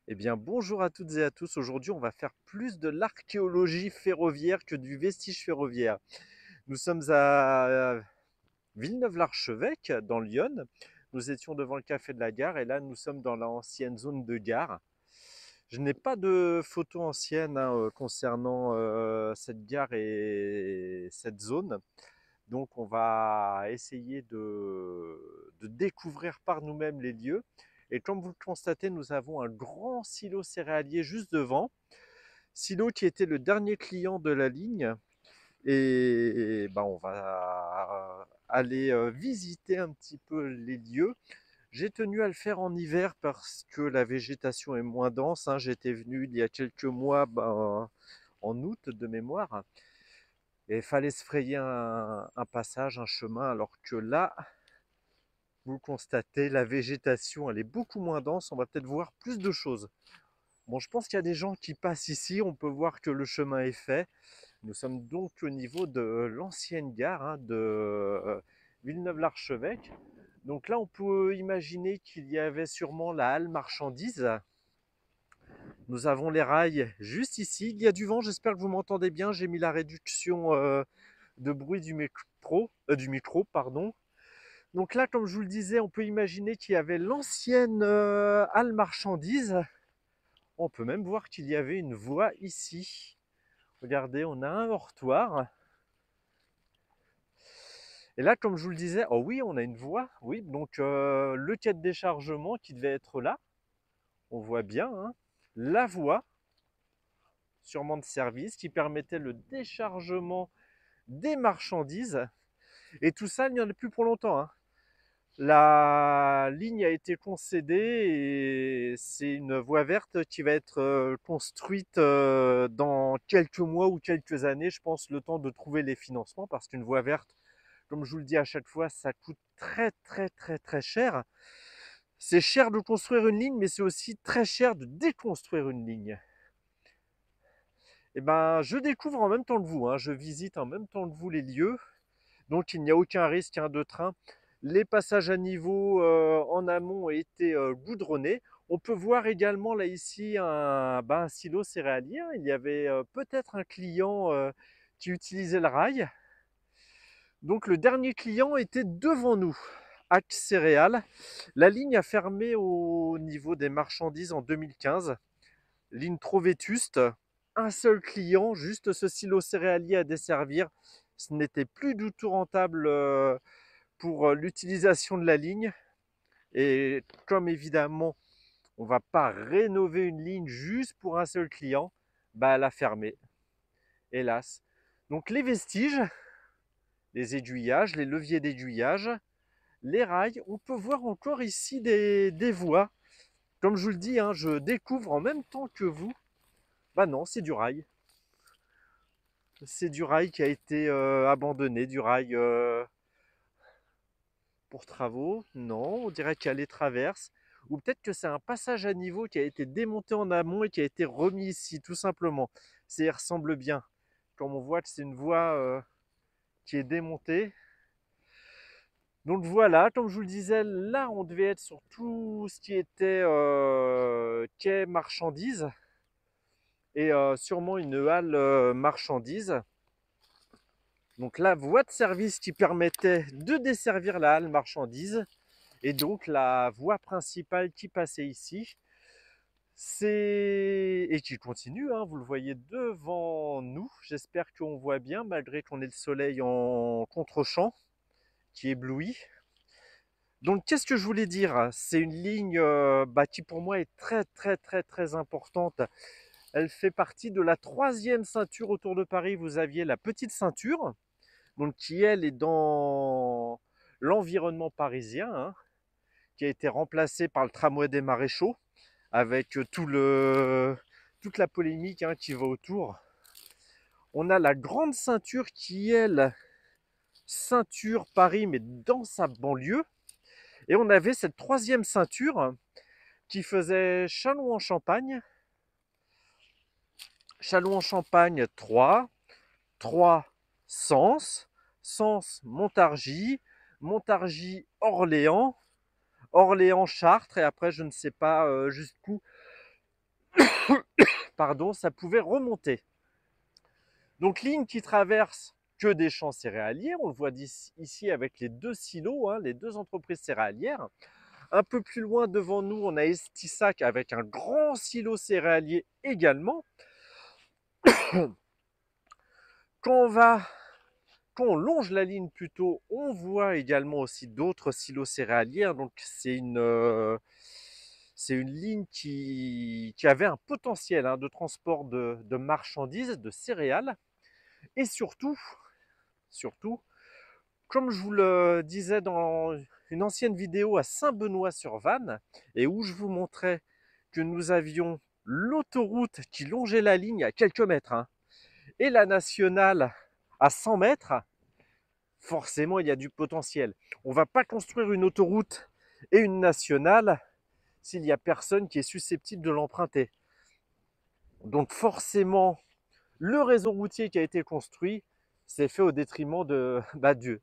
Eh bien, bonjour à toutes et à tous. Aujourd'hui, on va faire plus de l'archéologie ferroviaire que du vestige ferroviaire. Nous sommes à Villeneuve-l'Archevêque, dans l'Yonne. Nous étions devant le café de la gare et là, nous sommes dans l'ancienne zone de gare. Je n'ai pas de photos anciennes concernant cette gare et cette zone. Donc, on va essayer de découvrir par nous-mêmes les lieux. Et comme vous le constatez, nous avons un grand silo céréalier juste devant. Silo qui était le dernier client de la ligne. Et ben, on va aller visiter un petit peu les lieux. J'ai tenu à le faire en hiver parce que la végétation est moins dense, hein. J'étais venu il y a quelques mois, en août de mémoire. Et il fallait se frayer un passage, un chemin, alors que là, vous le constatez, la végétation, elle est beaucoup moins dense. On va peut-être voir plus de choses. Bon, je pense qu'il y a des gens qui passent ici. On peut voir que le chemin est fait. Nous sommes donc au niveau de l'ancienne gare de Villeneuve-l'Archevêque. Donc là, on peut imaginer qu'il y avait sûrement la halle marchandise. Nous avons les rails juste ici. Il y a du vent, j'espère que vous m'entendez bien. J'ai mis la réduction de bruit du micro, pardon. Donc là, comme je vous le disais, on peut imaginer qu'il y avait l'ancienne halle marchandise. On peut même voir qu'il y avait une voie ici. Regardez, on a un hortoir. Et là, comme je vous le disais, oh oui, on a une voie. Oui, donc le quai de déchargement qui devait être là. On voit bien, hein, la voie, sûrement de service, qui permettait le déchargement des marchandises. Et tout ça, il n'y en a plus pour longtemps, hein. La ligne a été concédée et c'est une voie verte qui va être construite dans quelques mois ou quelques années, je pense, le temps de trouver les financements, parce qu'une voie verte, comme je vous le dis à chaque fois, ça coûte très très très très cher. C'est cher de construire une ligne, mais c'est aussi très cher de déconstruire une ligne. Et ben, je découvre en même temps que vous, hein, je visite en même temps que vous les lieux, donc il n'y a aucun risque, hein, de train. Les passages à niveau en amont ont été goudronnés. On peut voir également là ici un silo céréalier. Il y avait peut-être un client qui utilisait le rail. Donc le dernier client était devant nous. Axe Céréales. La ligne a fermé au niveau des marchandises en 2015. Ligne trop vétuste. Un seul client, juste ce silo céréalier à desservir. Ce n'était plus du tout rentable pour l'utilisation de la ligne. Et comme évidemment, on ne va pas rénover une ligne juste pour un seul client, bah elle a fermé, hélas. Donc les vestiges, les aiguillages, les leviers d'aiguillage, les rails, on peut voir encore ici des voies. Comme je vous le dis, hein, je découvre en même temps que vous. Bah non, c'est du rail. C'est du rail qui a été abandonné, du rail pour travaux. Non, on dirait qu'il y a les traverses. Ou peut-être que c'est un passage à niveau qui a été démonté en amont et qui a été remis ici, tout simplement. Ça ressemble bien. Comme on voit que c'est une voie qui est démontée. Donc voilà, comme je vous le disais, là on devait être sur tout ce qui était quai marchandises et sûrement une halle marchandises. Donc la voie de service qui permettait de desservir la halle marchandises et donc la voie principale qui passait ici. C'est et qui continue, hein, vous le voyez devant nous. J'espère qu'on voit bien, malgré qu'on ait le soleil en contre-champ qui éblouit. Donc, qu'est-ce que je voulais dire? C'est une ligne qui pour moi est très très très très importante. Elle fait partie de la troisième ceinture autour de Paris. Vous aviez la petite ceinture, donc qui elle est dans l'environnement parisien, hein, qui a été remplacée par le tramway des Maréchaux, avec toute la polémique, hein, qui va autour. On a la grande ceinture qui, elle, ceinture Paris, mais dans sa banlieue. Et on avait cette troisième ceinture qui faisait Châlons-en-Champagne, Châlons-en-Champagne 3, 3 Sens, Sens Montargis, Montargis Orléans, Orléans Chartres, et après je ne sais pas jusqu'où. pardon, ça pouvait remonter. Donc ligne qui traverse que des champs céréaliers, on le voit ici avec les deux silos, hein, les deux entreprises céréalières. Un peu plus loin devant nous, on a Estissac avec un grand silo céréalier également. Quand on longe la ligne plutôt, on voit également aussi d'autres silos céréaliers. Donc c'est une ligne qui avait un potentiel de transport de marchandises, de céréales. Et surtout, comme je vous le disais dans une ancienne vidéo à Saint-Benoît-sur-Vanne, et où je vous montrais que nous avions l'autoroute qui longeait la ligne à quelques mètres, et la nationale à 100 mètres, forcément il y a du potentiel. On ne va pas construire une autoroute et une nationale s'il n'y a personne qui est susceptible de l'emprunter. Donc forcément, le réseau routier qui a été construit s'est fait au détriment de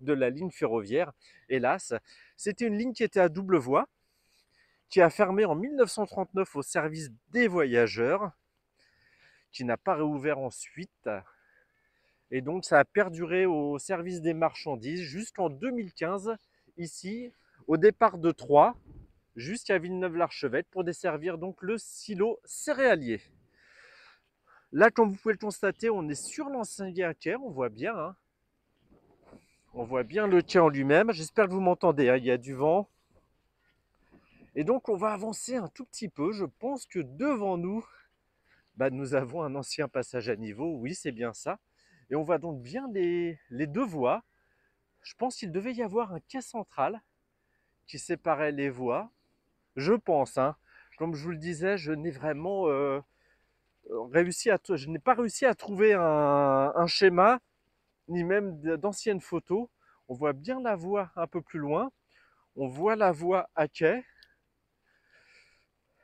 la ligne ferroviaire. Hélas, c'était une ligne qui était à double voie, qui a fermé en 1939 au service des voyageurs, qui n'a pas réouvert ensuite. Et donc ça a perduré au service des marchandises jusqu'en 2015, ici, au départ de Troyes, jusqu'à Villeneuve-l'Archevêque, pour desservir donc le silo céréalier. Là, comme vous pouvez le constater, on est sur l'ancien quai, on voit bien. On voit bien le quai en lui-même. J'espère que vous m'entendez, il y a du vent. Et donc, on va avancer un tout petit peu. Je pense que devant nous, nous avons un ancien passage à niveau. Oui, c'est bien ça. Et on voit donc bien les deux voies. Je pense qu'il devait y avoir un quai central qui séparait les voies. Je pense, Comme je vous le disais, je n'ai vraiment je n'ai pas réussi à trouver un schéma, ni même d'anciennes photos. On voit bien la voie un peu plus loin. On voit la voie à quai.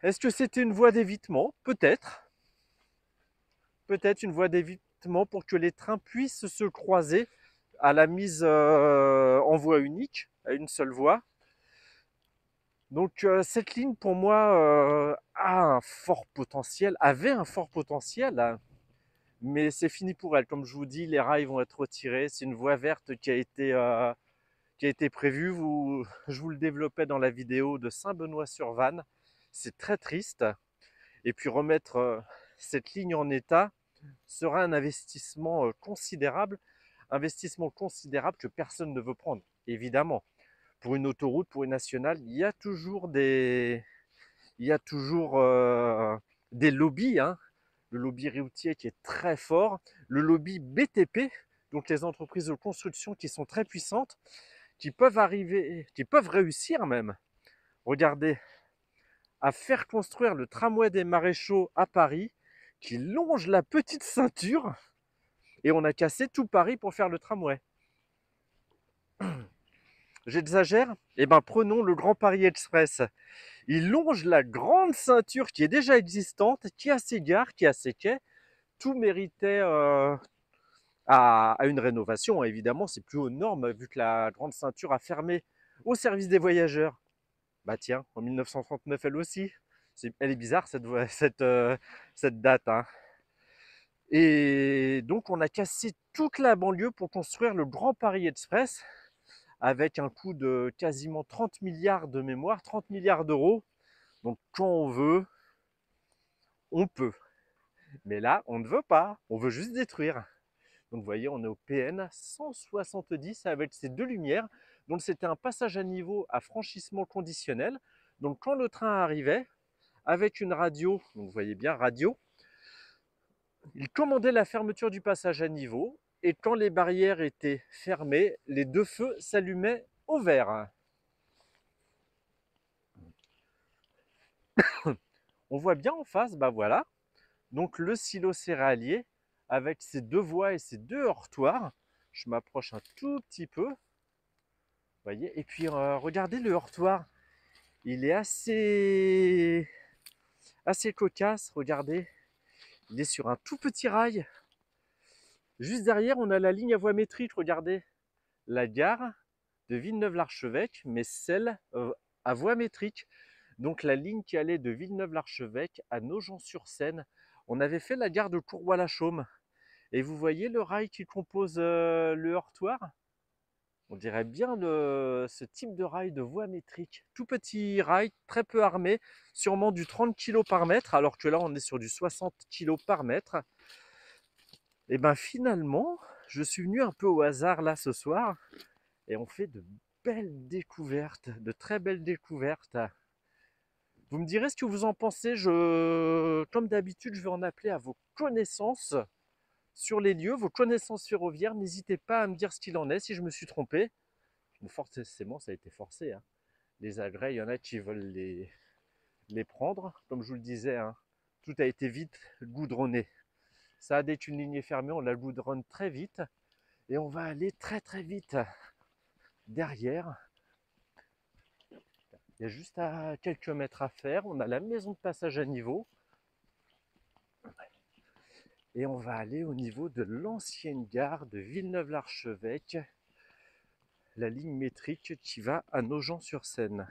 Est-ce que c'était une voie d'évitement? Peut-être. Peut-être une voie d'évitement pour que les trains puissent se croiser à la mise en voie unique, à une seule voie. Donc cette ligne pour moi avait un fort potentiel, mais c'est fini pour elle. Comme je vous dis, les rails vont être retirés. C'est une voie verte qui a été prévue. Je vous le développais dans la vidéo de Saint-Benoît-sur-Vanne. C'est très triste. Et puis remettre cette ligne en état sera un investissement considérable que personne ne veut prendre, évidemment. Pour une autoroute, pour une nationale, il y a toujours des lobbies, le lobby routier qui est très fort, le lobby BTP, donc les entreprises de construction qui sont très puissantes, qui peuvent réussir même, regardez, à faire construire le tramway des Maréchaux à Paris, qui longe la petite ceinture, et on a cassé tout Paris pour faire le tramway. J'exagère? Eh bien, prenons le Grand Paris Express. Il longe la grande ceinture qui est déjà existante, qui a ses gares, qui a ses quais. Tout méritait à une rénovation, évidemment. C'est plus aux normes, vu que la grande ceinture a fermé au service des voyageurs. Bah tiens, en 1939, elle aussi. Elle est bizarre, cette date. Et donc, on a cassé toute la banlieue pour construire le Grand Paris Express, avec un coût de quasiment 30 milliards de mémoire, 30 milliards d'euros. Donc, quand on veut, on peut. Mais là, on ne veut pas, on veut juste détruire. Donc vous voyez, on est au PN 170 avec ces deux lumières. Donc c'était un passage à niveau à franchissement conditionnel. Donc quand le train arrivait, avec une radio, donc vous voyez bien radio, il commandait la fermeture du passage à niveau. Et quand les barrières étaient fermées, les deux feux s'allumaient au vert. On voit bien en face, voilà, donc le silo céréalier avec ses deux voies et ses deux heurtoirs. Je m'approche un tout petit peu. Vous voyez, et puis regardez le heurtoir. Il est assez cocasse, regardez. Il est sur un tout petit rail. Juste derrière, on a la ligne à voie métrique, regardez. La gare de Villeneuve-l'Archevêque, mais celle à voie métrique. Donc la ligne qui allait de Villeneuve-l'Archevêque à Nogent-sur-Seine. On avait fait la gare de Courbois-la-Chaume. Et vous voyez le rail qui compose le heurtoir? On dirait bien ce type de rail de voie métrique. Tout petit rail, très peu armé, sûrement du 30 kg par mètre, alors que là on est sur du 60 kg par mètre. Et bien finalement, je suis venu un peu au hasard là ce soir, et on fait de belles découvertes, de très belles découvertes. Vous me direz ce que vous en pensez. Comme d'habitude, je vais en appeler à vos connaissances sur les lieux, vos connaissances ferroviaires. N'hésitez pas à me dire ce qu'il en est si je me suis trompé. Forcément, ça a été forcé, hein. Les agrès, il y en a qui veulent les prendre. Comme je vous le disais, hein, tout a été vite goudronné. Ça, dès qu'une ligne est fermée, on la goudronne très vite. Et on va aller très très vite derrière. Il y a juste à quelques mètres à faire. On a la maison de passage à niveau. Et on va aller au niveau de l'ancienne gare de Villeneuve-l'Archevêque, la ligne métrique qui va à Nogent-sur-Seine.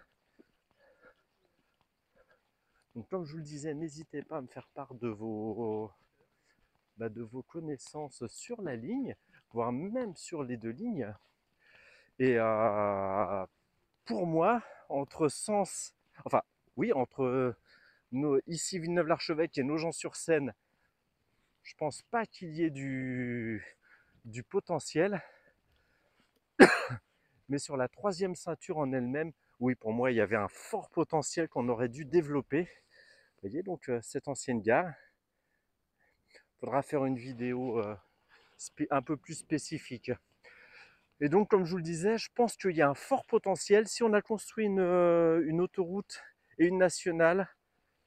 Donc comme je vous le disais, n'hésitez pas à me faire part de vos connaissances sur la ligne, voire même sur les deux lignes. Et pour moi, entre ici Villeneuve-l'Archevêque et Nogent-sur-Seine, je pense pas qu'il y ait du potentiel. Mais sur la troisième ceinture en elle-même, oui, pour moi, il y avait un fort potentiel qu'on aurait dû développer. Vous voyez donc cette ancienne gare. Il faudra faire une vidéo un peu plus spécifique. Et donc, comme je vous le disais, je pense qu'il y a un fort potentiel. Si on a construit une autoroute et une nationale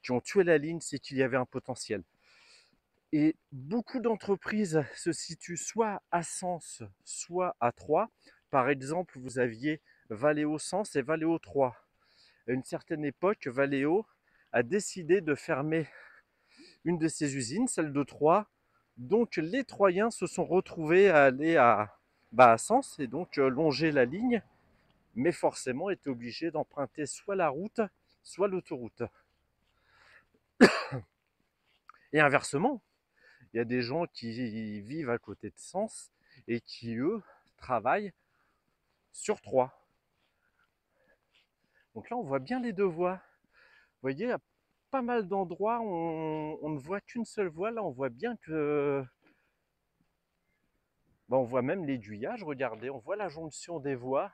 qui ont tué la ligne, c'est qu'il y avait un potentiel. Et beaucoup d'entreprises se situent soit à Sens, soit à Troyes. Par exemple, vous aviez Valeo Sens et Valeo Troyes. À une certaine époque, Valeo a décidé de fermer une de ses usines, celle de Troyes. Donc les Troyens se sont retrouvés à aller à Sens et donc longer la ligne, mais forcément étaient obligés d'emprunter soit la route, soit l'autoroute. Et inversement, il y a des gens qui vivent à côté de Sens et qui, eux, travaillent sur Troyes. Donc là, on voit bien les deux voies. Vous voyez, à pas mal d'endroits, on ne voit qu'une seule voie. Là, on voit bien que... on voit même l'aiguillage, regardez, on voit la jonction des voies.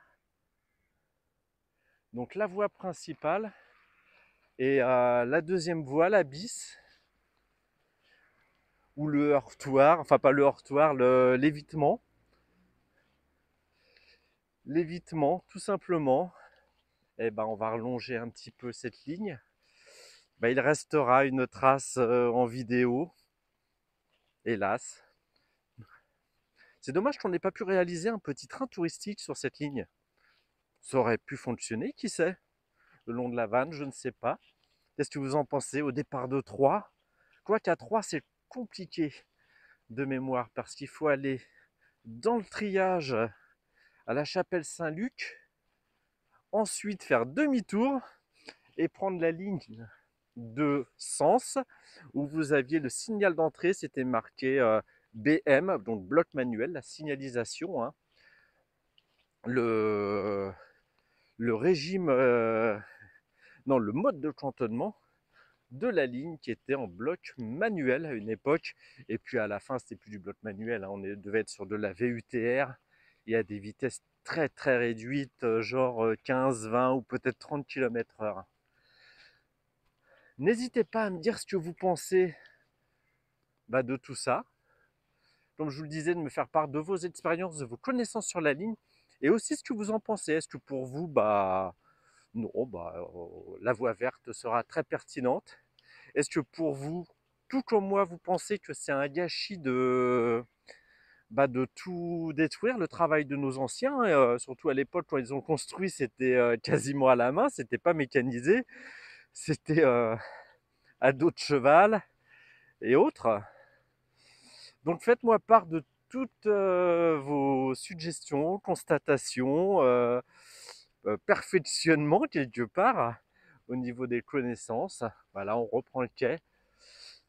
Donc la voie principale et la deuxième voie, la bis, ou le heurtoir, enfin pas le heurtoir, l'évitement. L'évitement, tout simplement. Et on va rallonger un petit peu cette ligne. Il restera une trace en vidéo, hélas. C'est dommage qu'on n'ait pas pu réaliser un petit train touristique sur cette ligne. Ça aurait pu fonctionner, qui sait? Le long de la Vanne, je ne sais pas. Qu'est-ce que vous en pensez au départ de Troyes? Quoiqu'à Troyes, c'est compliqué de mémoire parce qu'il faut aller dans le triage à la chapelle Saint-Luc, ensuite faire demi-tour et prendre la ligne de Sens où vous aviez le signal d'entrée, c'était marqué BM, donc bloc manuel, la signalisation, hein. Le régime, non, le mode de cantonnement de la ligne qui était en bloc manuel à une époque, et puis à la fin c'était plus du bloc manuel, hein. On devait être sur de la VUTR et à des vitesses très très réduites, genre 15, 20 ou peut-être 30 km/h. N'hésitez pas à me dire ce que vous pensez de tout ça. Comme je vous le disais, de me faire part de vos expériences, de vos connaissances sur la ligne, et aussi ce que vous en pensez. Est-ce que pour vous, non, la voie verte sera très pertinente? Est-ce que pour vous, tout comme moi, vous pensez que c'est un gâchis de tout détruire, le travail de nos anciens, surtout à l'époque quand ils ont construit, c'était quasiment à la main, c'était pas mécanisé, c'était à dos de cheval et autres. Donc faites-moi part de toutes vos suggestions, constatations, perfectionnements quelque part. au niveau des connaissances. Voilà, on reprend le quai.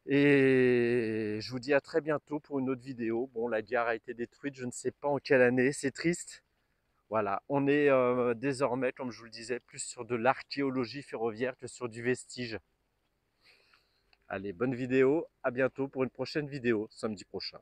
Et je vous dis à très bientôt pour une autre vidéo. Bon, la gare a été détruite, je ne sais pas en quelle année, c'est triste. Voilà, on est désormais, comme je vous le disais, plus sur de l'archéologie ferroviaire que sur du vestige. Allez, bonne vidéo, à bientôt pour une prochaine vidéo, samedi prochain.